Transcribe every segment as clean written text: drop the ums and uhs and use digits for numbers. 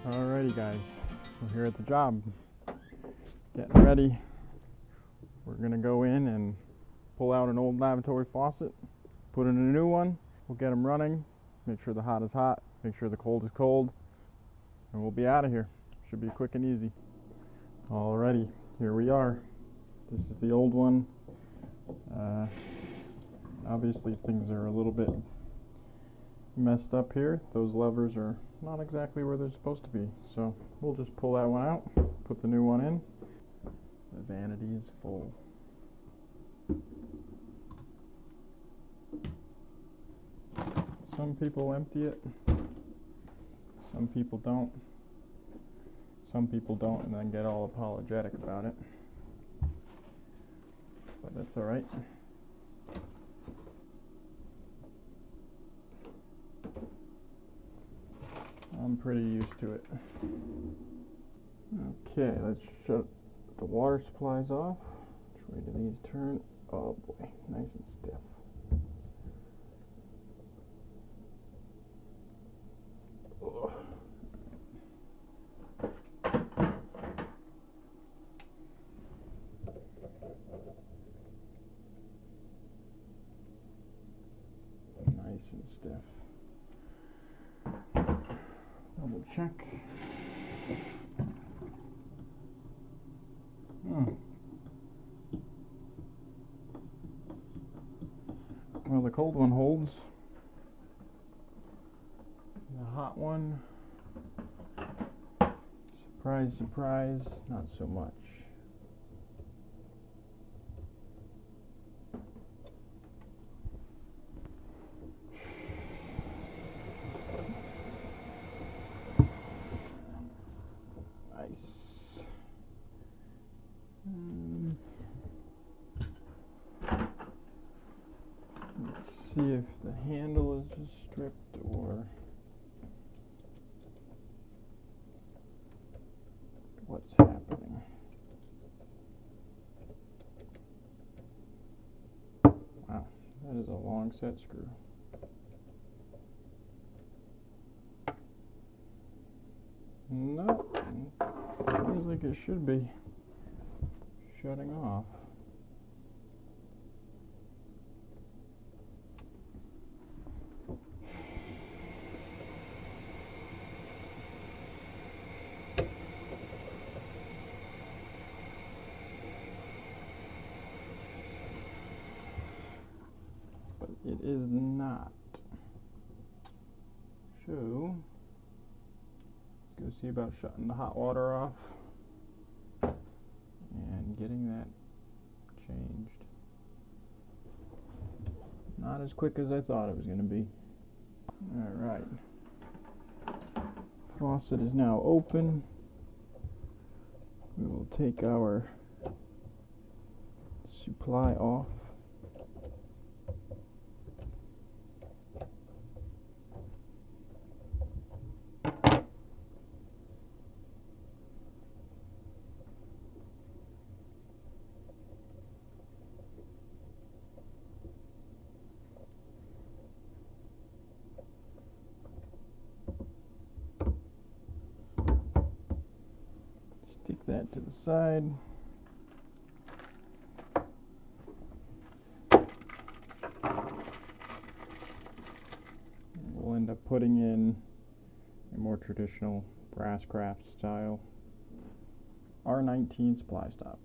Alrighty guys, we're here at the job, getting ready. We're gonna go in and pull out an old lavatory faucet, put in a new one. We'll get them running, make sure the hot is hot, make sure the cold is cold, and we'll be out of here. Should be quick and easy. Alrighty, here we are. This is the old one. Obviously things are a little bit messed up here. Those levers are not exactly where they're supposed to be, so we'll just pull that one out, put the new one in. The vanity is full. Some people empty it, some people don't. Some people don't and then get all apologetic about it, but that's alright. I'm pretty used to it. Okay, let's shut the water supplies off. Which way do these turn? Oh boy, nice and stiff. Ugh. Nice and stiff. Double check. Well, the cold one holds. The hot one, surprise, surprise, not so much. Let's see if the handle is just stripped or what's happening. Wow, that is a long set screw. No, seems like it should be shutting off. But it is not. So let's go see about shutting the hot water off and getting that changed. Not as quick as I thought it was going to be. Alright. Faucet is now open. We will take our supply off. Stick that to the side. We'll end up putting in a more traditional brass craft style R19 supply stop.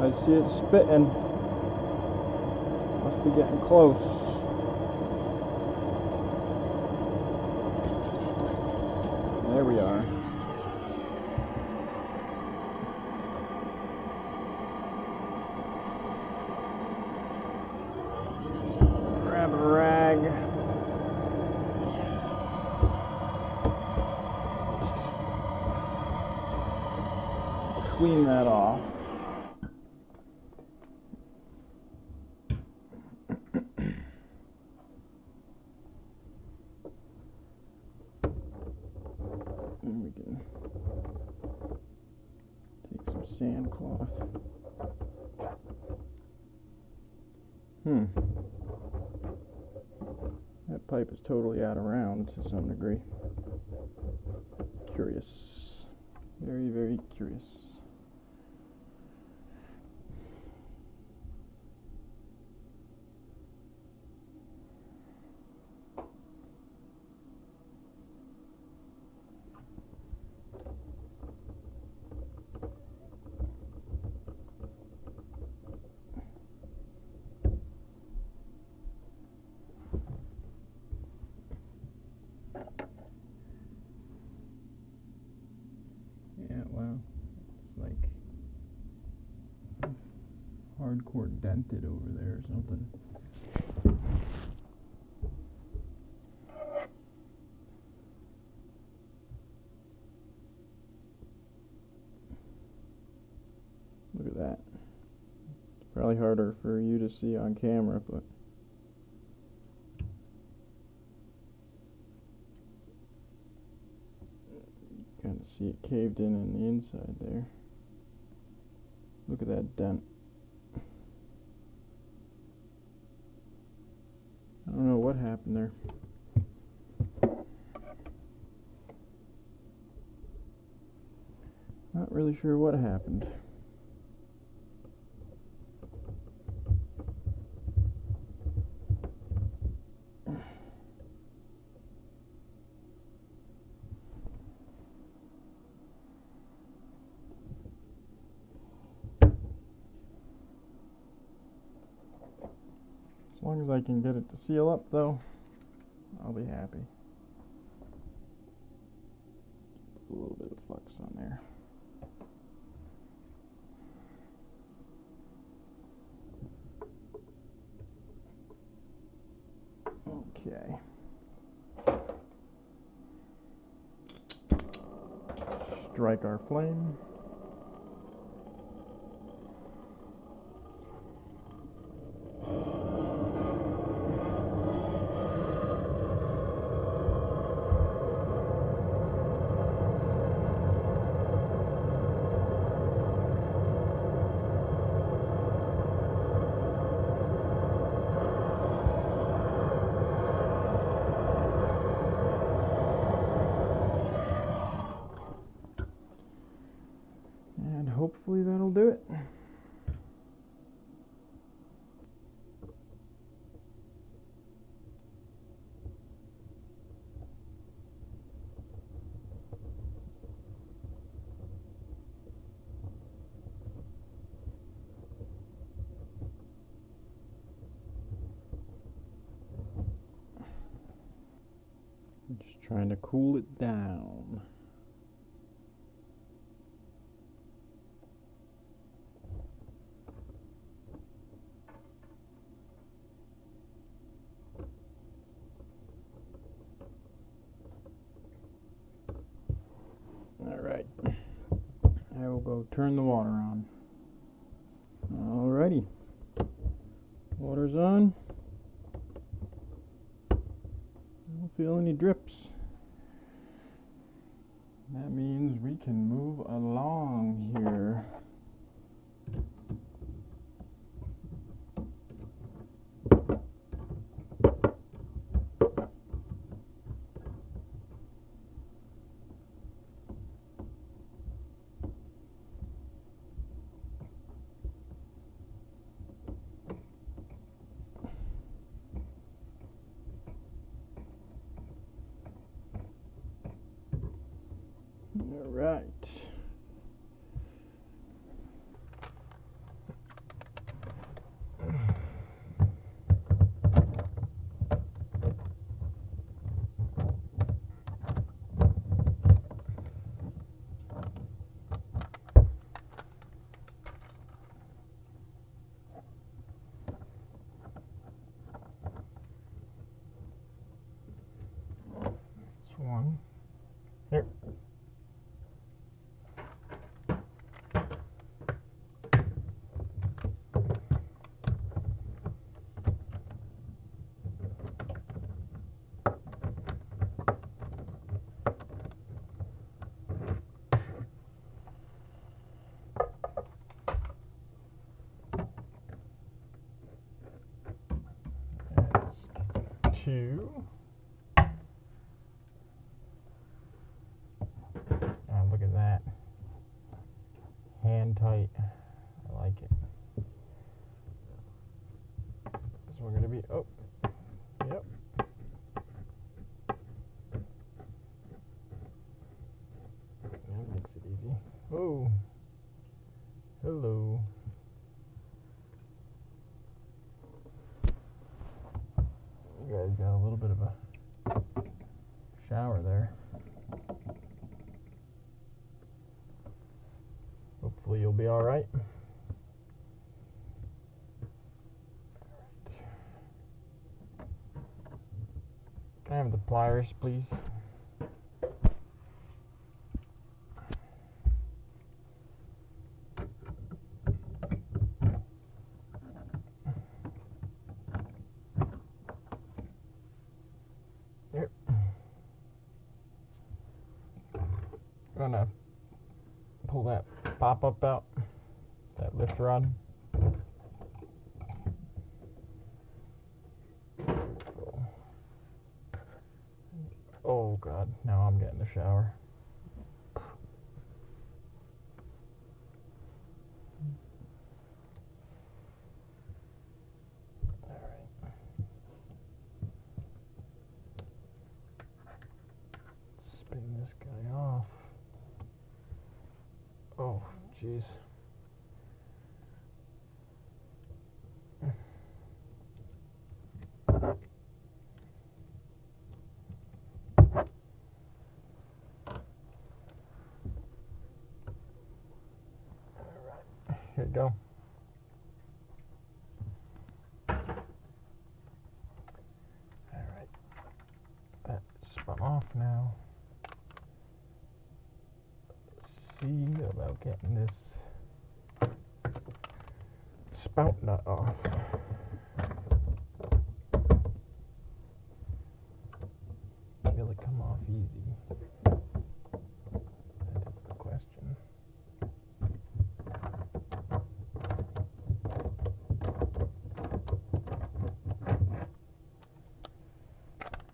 I see it spitting. Must be getting close. There we are. Grab it clean that off. And we can take some sand cloth. That pipe is totally out of round to some degree. Curious. Very, very curious. Yeah, wow. It's like hardcore dented over there or something. Look at that. It's probably harder for you to see on camera, but you kind of see it caved in the inside there. Look at that dent. I don't know what happened there. Not really sure what happened. As long as I can get it to seal up, though, I'll be happy. A little bit of flux on there. Okay. Strike our flame. And hopefully that'll do it. Just trying to cool it down. Alright, I will go turn the water on. Alrighty, water's on. I don't feel any drips. That means we can move along here. All right. That's one. Here. 2. Oh, look at that. Hand tight. I like it. So we're going to be, oh, yep. That makes it easy. Oh, hello. You guys got a little bit of a shower there. Hopefully you'll be all right. Can I have the pliers, please? Here. I'm gonna pull that pop-up out, that lift rod. Oh God, now I'm getting the shower. Alright. Spin this guy off. Oh, jeez. Here you go. Alright. That's spun off now. Let's see about getting this spout nut off. Will it come off easy? That is the question.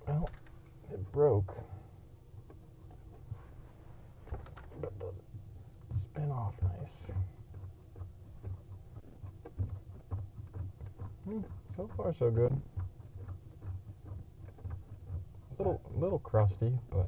Well, it broke, but does it spin off nice? So far so good. Little crusty, but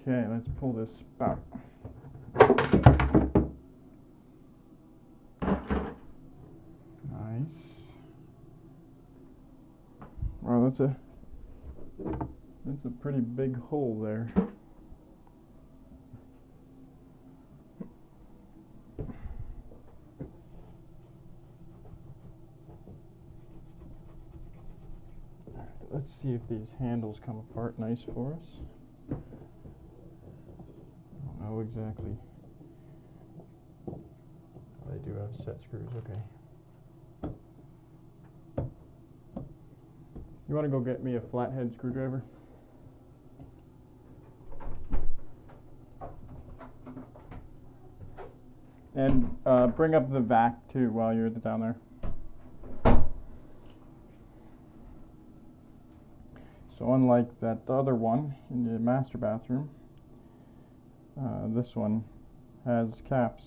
okay, let's pull this spout. Nice. Wow, that's a pretty big hole there. Alright, let's see if these handles come apart nice for us. Oh, exactly. Oh, they do have set screws, okay. You want to go get me a flathead screwdriver? And bring up the vac too while you're down there. So unlike that other one in the master bathroom, this one has caps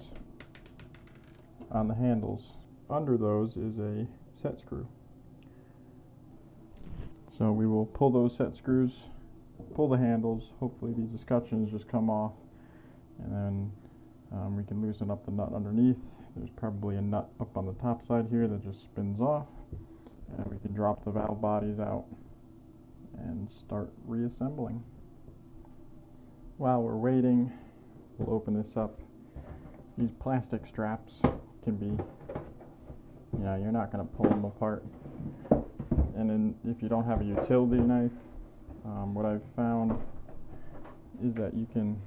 on the handles. Under those is a set screw. So we will pull those set screws, pull the handles, hopefully these escutcheons just come off, and then we can loosen up the nut underneath. There's probably a nut up on the top side here that just spins off, and we can drop the valve bodies out and start reassembling. While we're waiting, we'll open this up. These plastic straps can be you're not going to pull them apart. And then if you don't have a utility knife, what I've found is that you can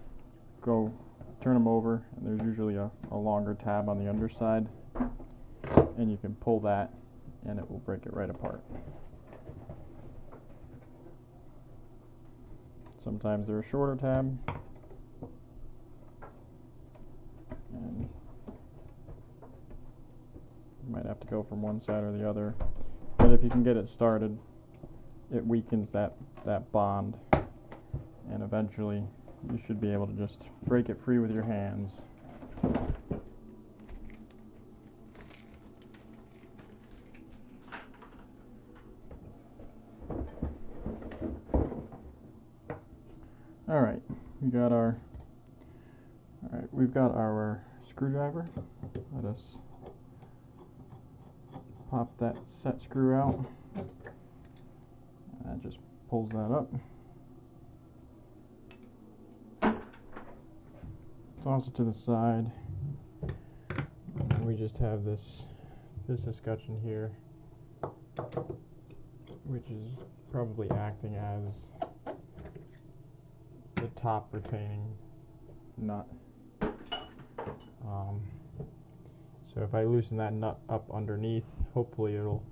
go turn them over, and there's usually a longer tab on the underside, and you can pull that and it will break it right apart. Sometimes they're a shorter tab, and you might have to go from one side or the other, but if you can get it started, it weakens that bond, and eventually you should be able to just break it free with your hands. Alright, we've got our screwdriver. Let us pop that set screw out. That just pulls that up. Toss it to the side. And we just have this escutcheon here, which is probably acting as the top retaining nut. So if I loosen that nut up underneath, hopefully it'll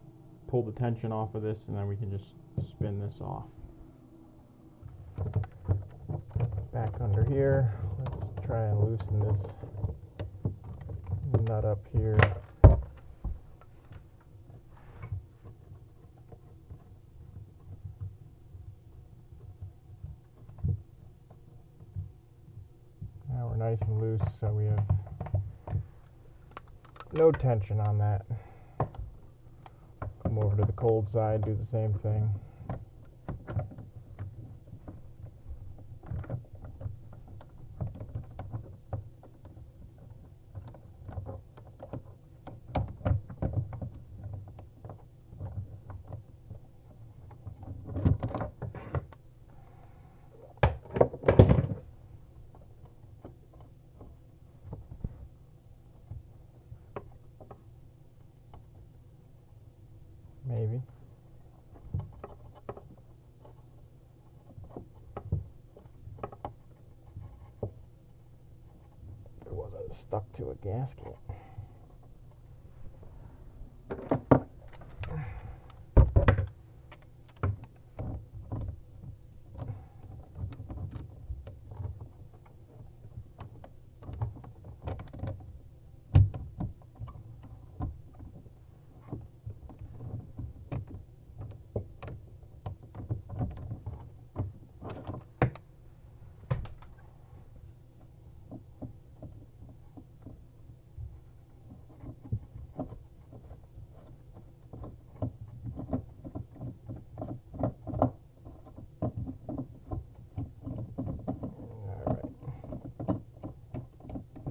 pull the tension off of this, and then we can just spin this off. Back under here, let's try and loosen this nut up here. Now we're nice and loose, so we have no tension on that. Come over to the cold side, do the same thing. Maybe. It wasn't stuck to a gasket.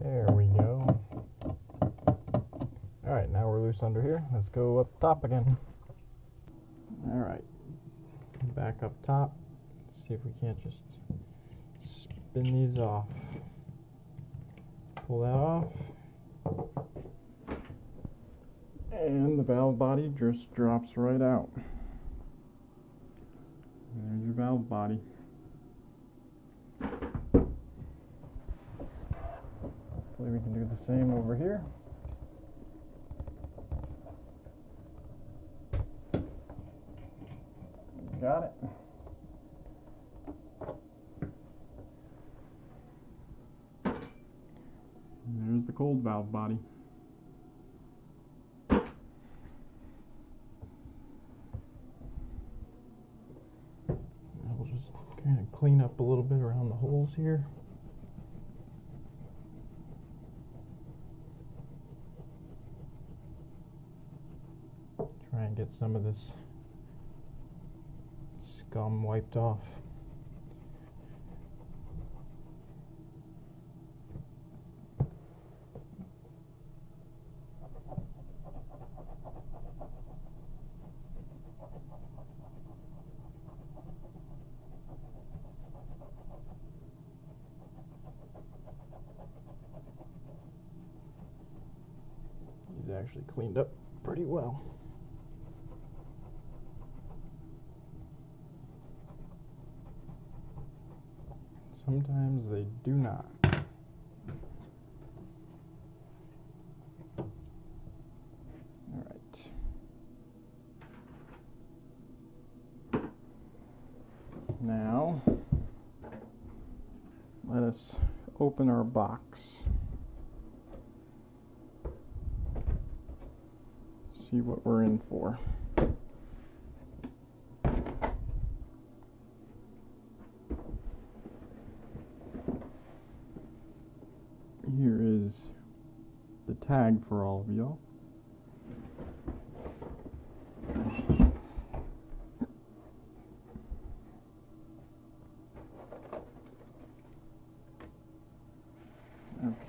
There we go. Alright, now we're loose under here. Let's go up top again. Alright, back up top. Let's see if we can't just spin these off. Pull that off. And the valve body just drops right out. There's your valve body. Hopefully we can do the same over here. Got it. And there's the cold valve body. Now we'll just kind of clean up a little bit around the holes here. Try and get some of this scum wiped off. He's actually cleaned up pretty pretty well. Sometimes they do not. All right. Now, let us open our box. See what we're in for. Here is the tag for all of y'all.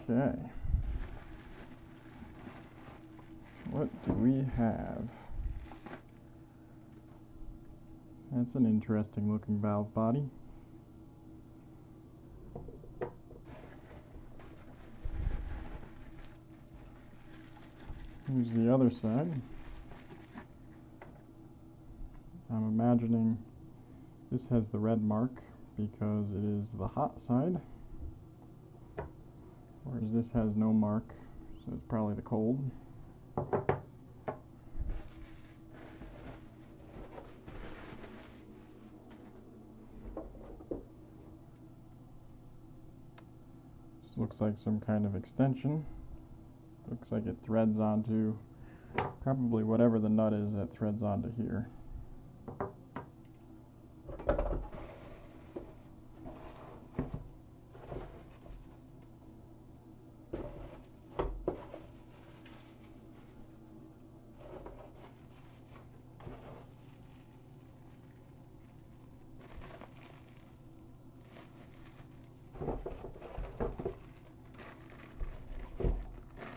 Okay. What do we have? That's an interesting looking valve body. Here's the other side. I'm imagining this has the red mark because it is the hot side, whereas this has no mark, so it's probably the cold. This looks like some kind of extension. Looks like it threads onto probably whatever the nut is that threads onto here.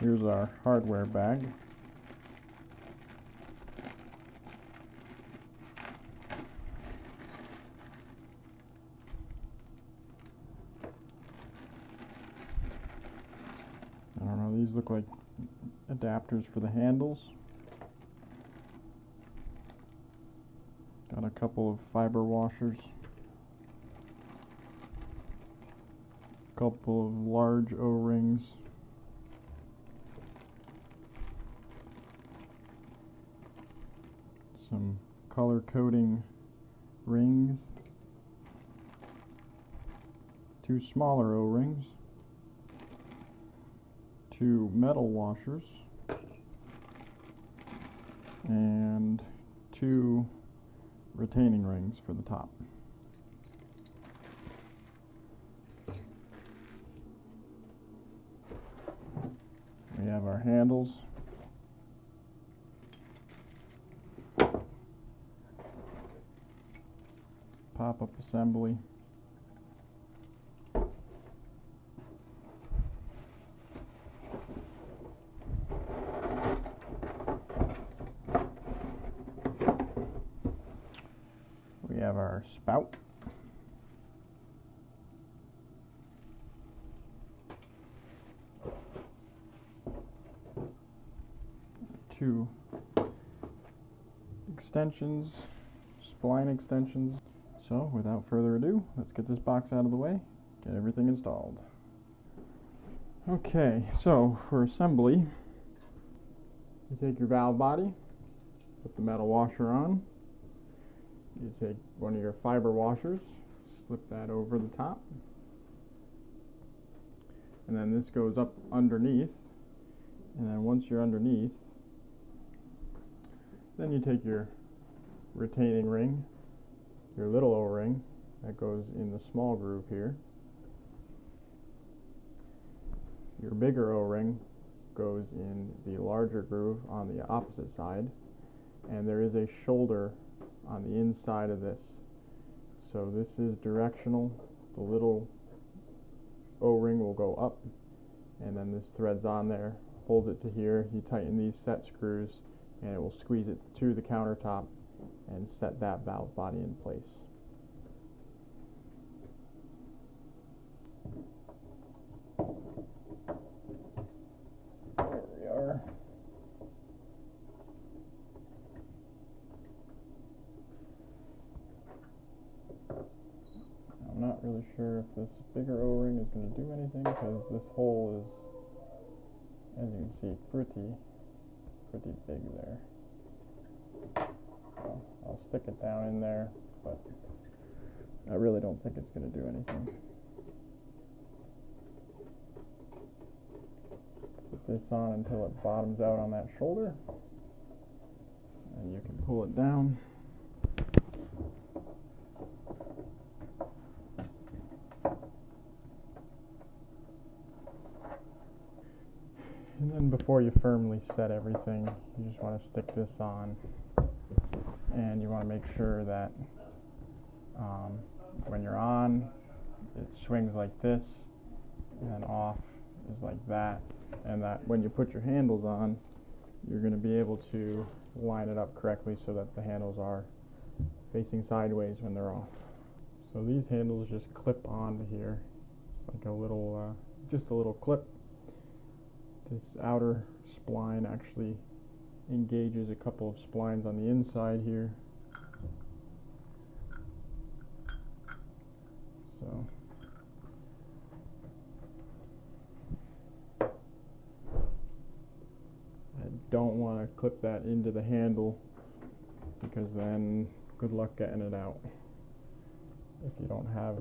Here's our hardware bag. I don't know, these look like adapters for the handles. Got a couple of fiber washers. Couple of large O-rings. Some color coding rings. Two smaller O-rings. Two metal washers. And two retaining rings for the top. We have our handles. Pop-up assembly. We have our spout. Two extensions, spline extensions. So without further ado, let's get this box out of the way, get everything installed. Okay, so for assembly, you take your valve body, put the metal washer on. You take one of your fiber washers, slip that over the top, and then this goes up underneath, and then once you're underneath, then you take your retaining ring, your little O-ring that goes in the small groove here. Your bigger O-ring goes in the larger groove on the opposite side, and there is a shoulder on the inside of this. So this is directional. The little O-ring will go up, and then this threads on there, holds it to here. You tighten these set screws, and it will squeeze it to the countertop and set that valve body in place. There we are. really sure if this bigger O-ring is going to do anything, because this hole is, as you can see, pretty big there. So I'll stick it down in there, but I really don't think it's going to do anything. Put this on until it bottoms out on that shoulder, and you can pull it down. And then before you firmly set everything, you just want to stick this on, and you want to make sure that when you're on, it swings like this, and then off is like that, and that when you put your handles on, you're going to be able to line it up correctly so that the handles are facing sideways when they're off. So these handles just clip onto here. It's like a little, just a little clip. This outer spline actually engages a couple of splines on the inside here. So I don't want to clip that into the handle, because then good luck getting it out if you don't have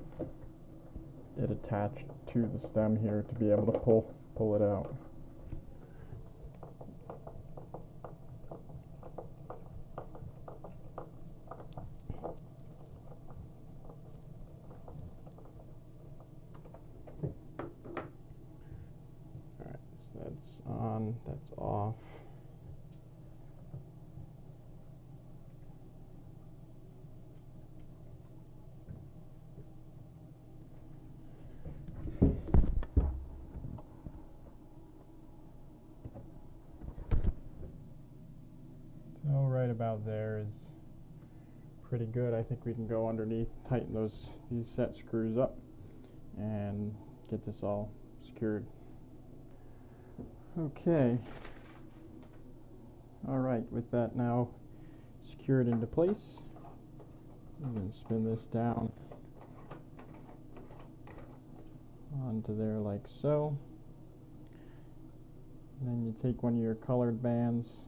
it attached to the stem here to be able to pull it out. That's on, that's off. So right about there is pretty good. I think we can go underneath, tighten these set screws up, and get this all secured. Okay. Alright, with that now secured into place, I'm going to spin this down onto there like so. And then you take one of your colored bands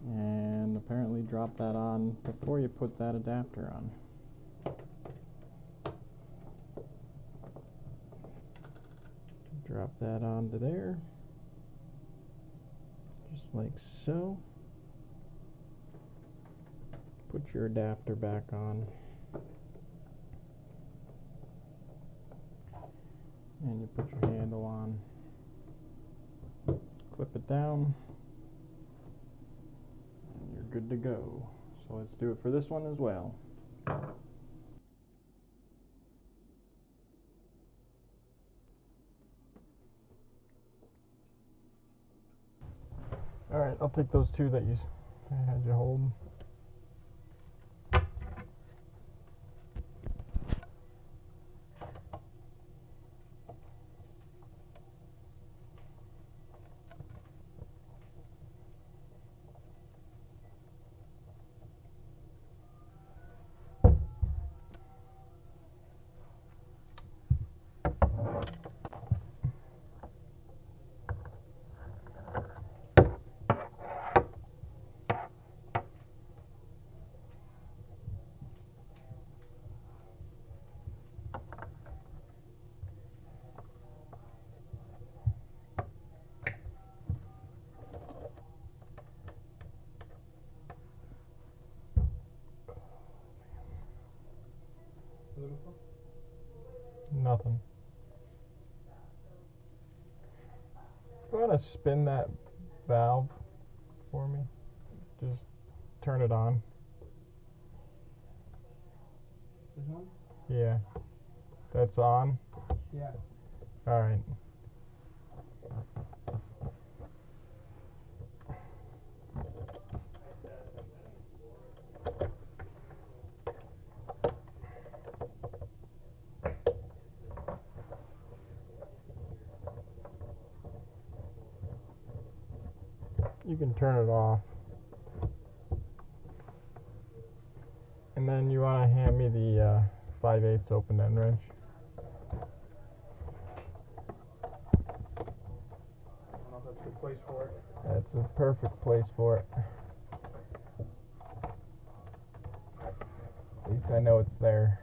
and apparently drop that on before you put that adapter on. Drop that onto there, just like so. Put your adapter back on, and you put your handle on, clip it down, and you're good to go. So let's do it for this one as well. Alright, I'll take those two that I had you hold. Nothing. You want to spin that valve for me? Just turn it on. This one? Yeah. That's on? Yeah. Alright. You can turn it off. And then you want to hand me the 5/8 open end wrench. I don't know if that's a good place for it. That's a perfect place for it. At least I know it's there.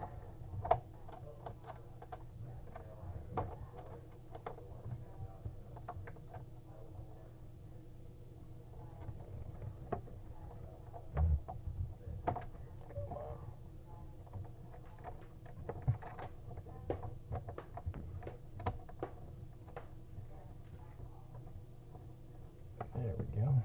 There we go.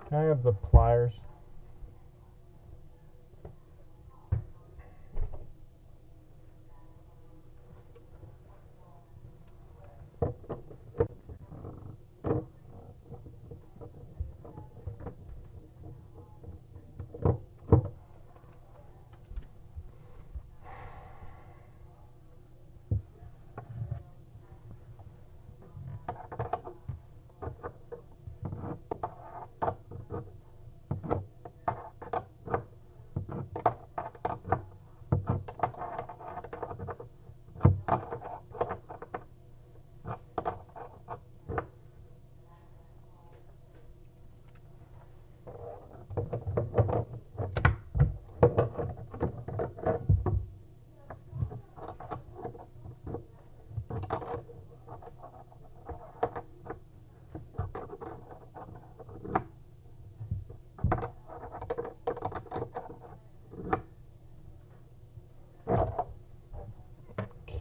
Can I have the pliers?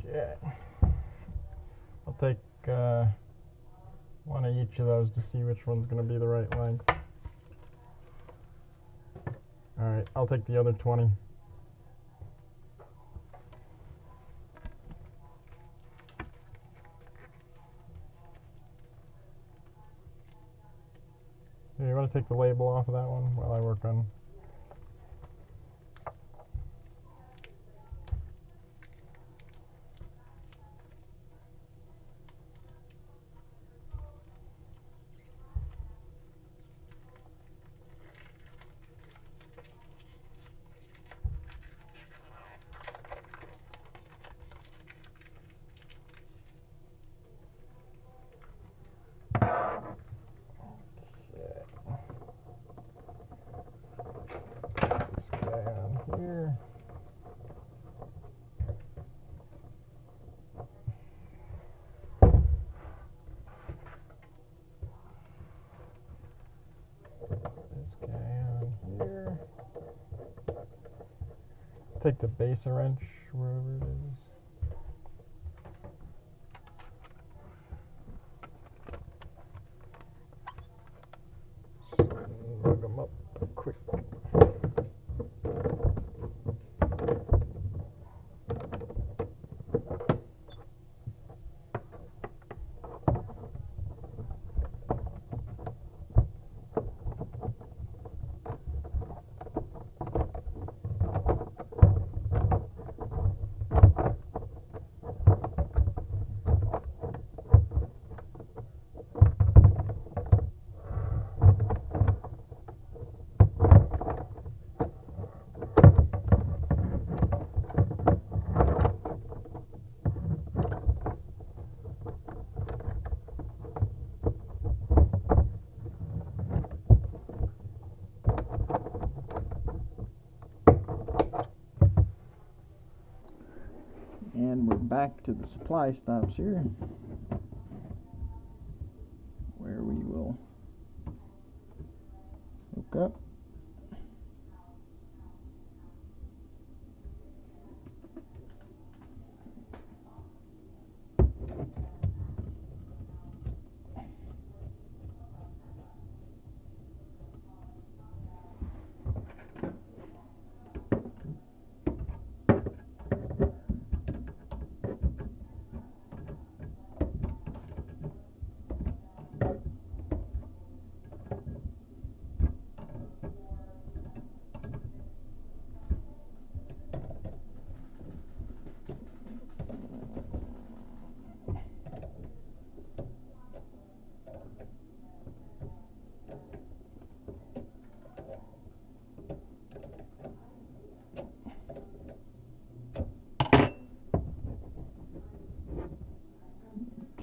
Okay. I'll take one of each of those to see which one's going to be the right length. Alright, I'll take the other 20. Here, you want to take the label off of that one while I work on... Here. This guy on here. Take the base wrench wherever it is. Lug them up quick. And we're back to the supply stops here, where we will Look up.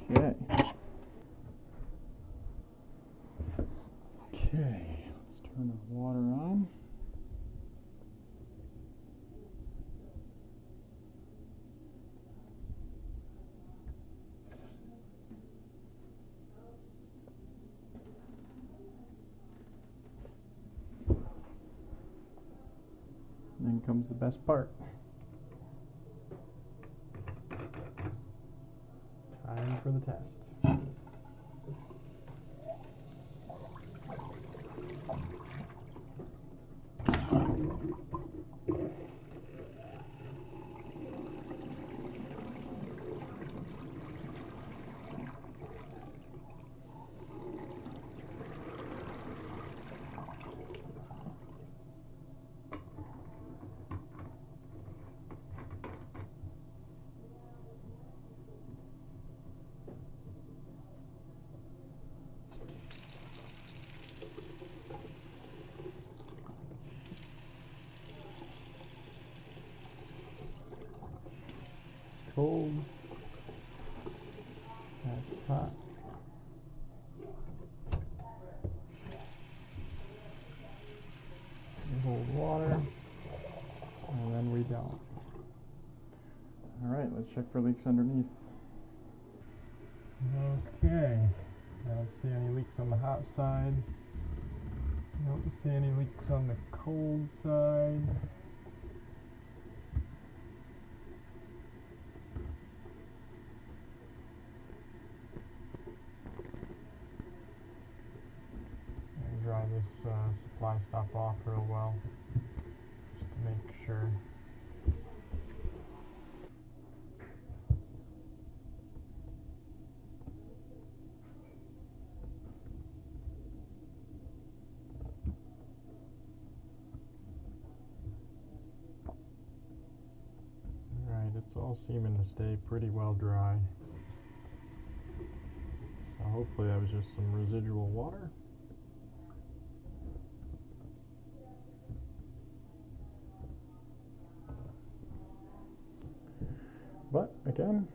Okay. Okay, let's turn the water on. Then comes the best part. Time for the test. Cold. That's hot. We hold water, and then we don't. Alright, let's check for leaks underneath. Okay, I don't see any leaks on the hot side. I don't see any leaks on the cold side. Dry this supply stop off real well, just to make sure. Alright, it's all seeming to stay pretty well dry. So hopefully that was just some residual water. But again,